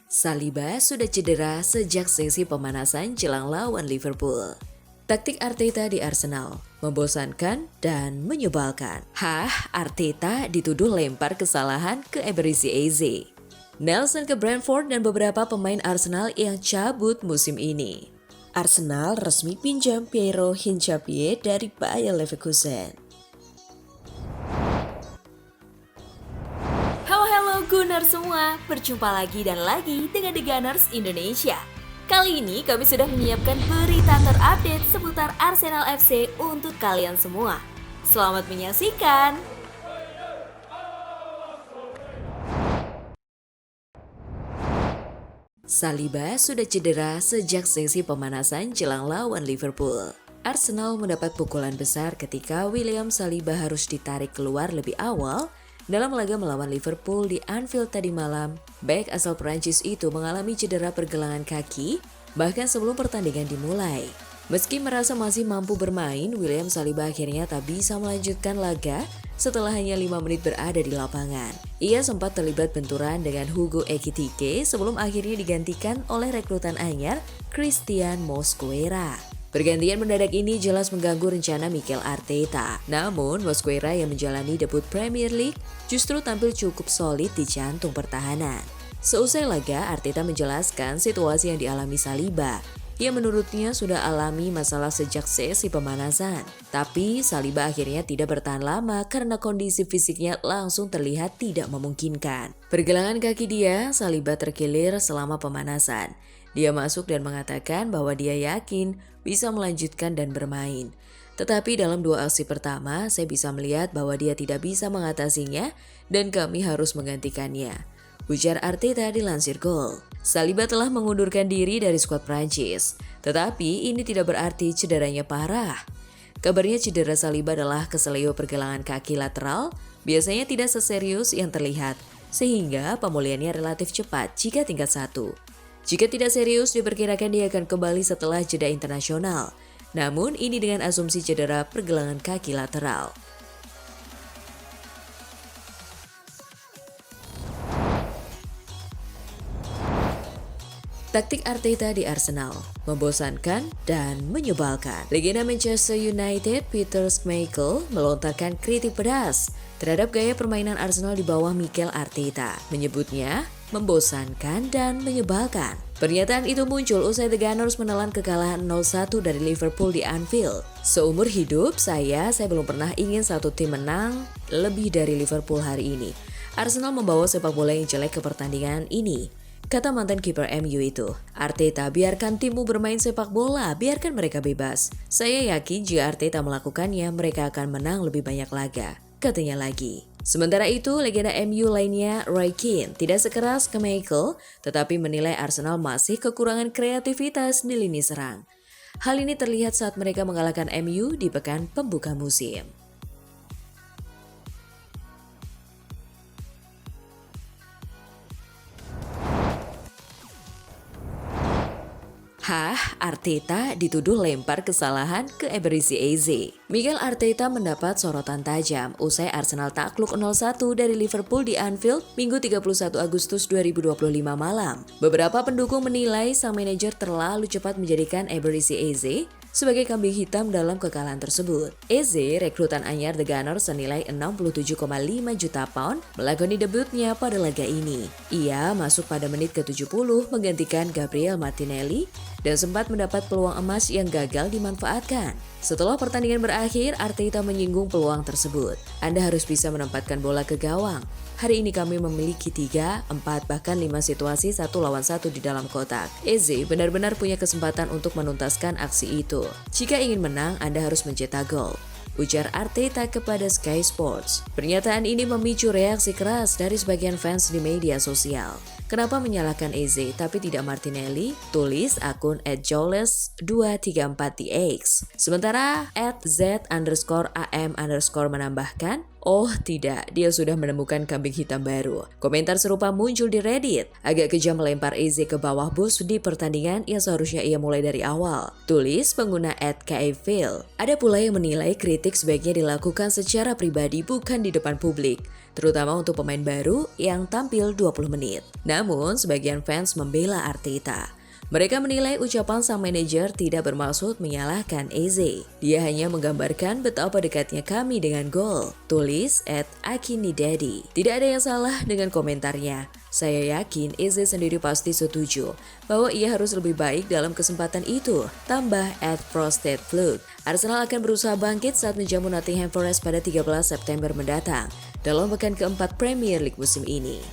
Saliba sudah cedera sejak sesi pemanasan jelang lawan Liverpool. Taktik Arteta di Arsenal membosankan dan menyebalkan. Arteta dituduh lempar kesalahan ke Eberechi Eze. Nelson ke Brentford dan beberapa pemain Arsenal yang cabut musim ini. Arsenal resmi pinjam Piero Hincapié dari Bayer Leverkusen. Halo Gunners semua, berjumpa lagi dan lagi dengan The Gunners Indonesia. Kali ini kami sudah menyiapkan berita terupdate seputar Arsenal FC untuk kalian semua. Selamat menyaksikan! Saliba sudah cedera sejak sesi pemanasan jelang lawan Liverpool. Arsenal mendapat pukulan besar ketika William Saliba harus ditarik keluar lebih awal dalam laga melawan Liverpool di Anfield tadi malam. Bek asal Prancis itu mengalami cedera pergelangan kaki bahkan sebelum pertandingan dimulai. Meski merasa masih mampu bermain, William Saliba akhirnya tak bisa melanjutkan laga setelah hanya 5 menit berada di lapangan. Ia sempat terlibat benturan dengan Hugo Ekitike sebelum akhirnya digantikan oleh rekrutan anyar Christian Mosquera. Pergantian mendadak ini jelas mengganggu rencana Mikel Arteta. Namun, Mosquera yang menjalani debut Premier League justru tampil cukup solid di jantung pertahanan. Seusai laga, Arteta menjelaskan situasi yang dialami Saliba. Ia menurutnya sudah alami masalah sejak sesi pemanasan. Tapi Saliba akhirnya tidak bertahan lama karena kondisi fisiknya langsung terlihat tidak memungkinkan. Pergelangan kaki dia, Saliba terkilir selama pemanasan. Dia masuk dan mengatakan bahwa dia yakin bisa melanjutkan dan bermain. Tetapi dalam 2 aksi pertama, saya bisa melihat bahwa dia tidak bisa mengatasinya dan kami harus menggantikannya, ujar Arteta dilansir Goal. Saliba telah mengundurkan diri dari skuad Prancis, tetapi ini tidak berarti cederanya parah. Kabarnya cedera Saliba adalah keseleo pergelangan kaki lateral, biasanya tidak seserius yang terlihat, sehingga pemulihannya relatif cepat jika tingkat 1. Jika tidak serius, diperkirakan dia akan kembali setelah jeda internasional. Namun ini dengan asumsi cedera pergelangan kaki lateral. Taktik Arteta di Arsenal membosankan dan menyebalkan. Legenda Manchester United Peter Schmeichel melontarkan kritik pedas terhadap gaya permainan Arsenal di bawah Mikel Arteta, menyebutnya membosankan dan menyebalkan. Pernyataan itu muncul usai The Gunners menelan kekalahan 0-1 dari Liverpool di Anfield. Seumur hidup saya belum pernah ingin satu tim menang lebih dari Liverpool hari ini. Arsenal membawa sepak bola yang jelek ke pertandingan ini, kata mantan kiper MU itu. Arteta, biarkan timmu bermain sepak bola, biarkan mereka bebas. Saya yakin jika Arteta melakukannya, mereka akan menang lebih banyak laga, katanya lagi. Sementara itu, legenda MU lainnya, Roy Keane, tidak sekeras Schmeichel, tetapi menilai Arsenal masih kekurangan kreativitas di lini serang. Hal ini terlihat saat mereka mengalahkan MU di pekan pembuka musim. Arteta dituduh lempar kesalahan ke Eberechi Eze. Mikel Arteta mendapat sorotan tajam usai Arsenal takluk 0-1 dari Liverpool di Anfield Minggu 31 Agustus 2025 malam. Beberapa pendukung menilai sang manajer terlalu cepat menjadikan Eberechi Eze sebagai kambing hitam dalam kekalahan tersebut. Eze, rekrutan anyar The Gunners senilai 67,5 juta pound, melakoni debutnya pada laga ini. Ia masuk pada menit ke-70 menggantikan Gabriel Martinelli dan sempat mendapat peluang emas yang gagal dimanfaatkan. Setelah pertandingan berakhir, Arteta menyinggung peluang tersebut. Anda harus bisa menempatkan bola ke gawang. Hari ini kami memiliki 3, 4, bahkan 5 situasi 1 lawan 1 di dalam kotak. Eze benar-benar punya kesempatan untuk menuntaskan aksi itu. Jika ingin menang, Anda harus mencetak gol, ujar Arteta kepada Sky Sports. Pernyataan ini memicu reaksi keras dari sebagian fans di media sosial. Kenapa menyalahkan Eze tapi tidak Martinelli? Tulis akun @joles234tx. Sementara @z_am_ menambahkan, Oh tidak, dia sudah menemukan kambing hitam baru. Komentar serupa muncul di Reddit. Agak kejam melempar Eze ke bawah bus di pertandingan yang seharusnya ia mulai dari awal. Tulis pengguna @kavil. Ada pula yang menilai kritik sebaiknya dilakukan secara pribadi bukan di depan publik, terutama untuk pemain baru yang tampil 20 menit. Namun, sebagian fans membela Arteta. Mereka menilai ucapan sang manajer tidak bermaksud menyalahkan Eze. Dia hanya menggambarkan betapa dekatnya kami dengan gol. Tulis @akinidaddy. Tidak ada yang salah dengan komentarnya. Saya yakin Eze sendiri pasti setuju bahwa ia harus lebih baik dalam kesempatan itu. Tambah @frostedflute. Arsenal akan berusaha bangkit saat menjamu Nottingham Forest pada 13 September mendatang dalam pekan keempat Premier League musim ini.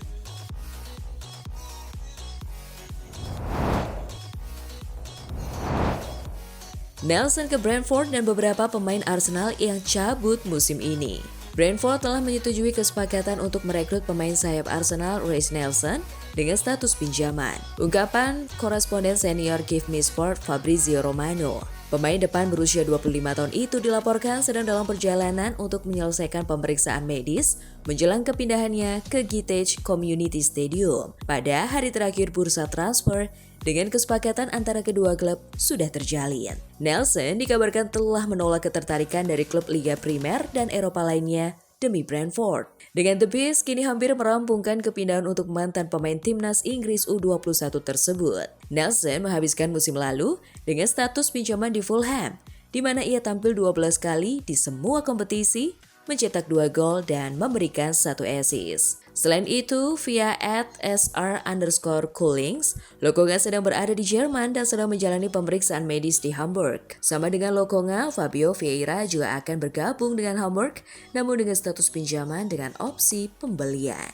Nelson ke Brentford dan beberapa pemain Arsenal yang cabut musim ini. Brentford telah menyetujui kesepakatan untuk merekrut pemain sayap Arsenal Reiss Nelson dengan status pinjaman. Ungkapan koresponden senior Give Me Sport Fabrizio Romano. Pemain depan berusia 25 tahun itu dilaporkan sedang dalam perjalanan untuk menyelesaikan pemeriksaan medis menjelang kepindahannya ke Gittege Community Stadium pada hari terakhir bursa transfer. Dengan kesepakatan antara kedua klub sudah terjalin. Nelson dikabarkan telah menolak ketertarikan dari klub Liga Primer dan Eropa lainnya demi Brentford. Dengan The Beast kini hampir merampungkan kepindahan untuk mantan pemain timnas Inggris U21 tersebut. Nelson menghabiskan musim lalu dengan status pinjaman di Fulham, di mana ia tampil 12 kali di semua kompetisi, mencetak 2 gol dan memberikan 1 assist. Selain itu, via @sr_coolings, Lokonga sedang berada di Jerman dan sedang menjalani pemeriksaan medis di Hamburg. Sama dengan Lokonga, Fabio Vieira juga akan bergabung dengan Hamburg, namun dengan status pinjaman dengan opsi pembelian.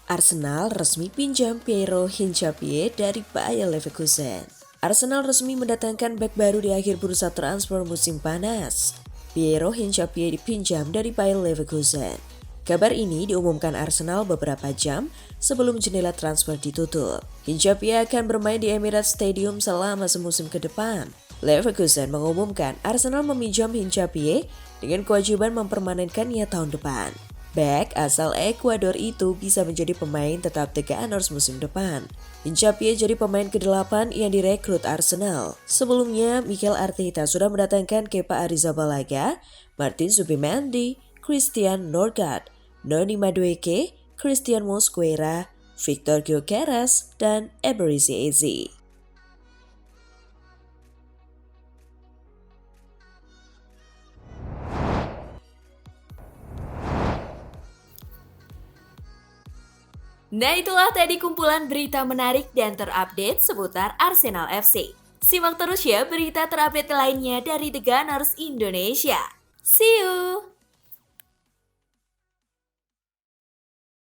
Arsenal resmi pinjam Piero Hincapié dari Bayer Leverkusen. Arsenal resmi mendatangkan bek baru di akhir bursa transfer musim panas. Piero Hincapié dipinjam dari Bayer Leverkusen. Kabar ini diumumkan Arsenal beberapa jam sebelum jendela transfer ditutup. Hincapié akan bermain di Emirates Stadium selama semusim ke depan. Leverkusen mengumumkan Arsenal meminjam Hincapié dengan kewajiban mempermanenkannya tahun depan. Bek asal Ekuador itu bisa menjadi pemain tetap The Gunners musim depan. Hincapié jadi pemain ke-8 yang direkrut Arsenal. Sebelumnya, Mikel Arteta sudah mendatangkan Kepa Arrizabalaga, Martin Zubimendi, Christian Norgard, Noni Madueke, Christian Mosquera, Victor Gyökeres, dan Eberechi Eze. Nah itulah tadi kumpulan berita menarik dan terupdate seputar Arsenal FC. Simak terus ya berita terupdate lainnya dari The Gunners Indonesia. See you!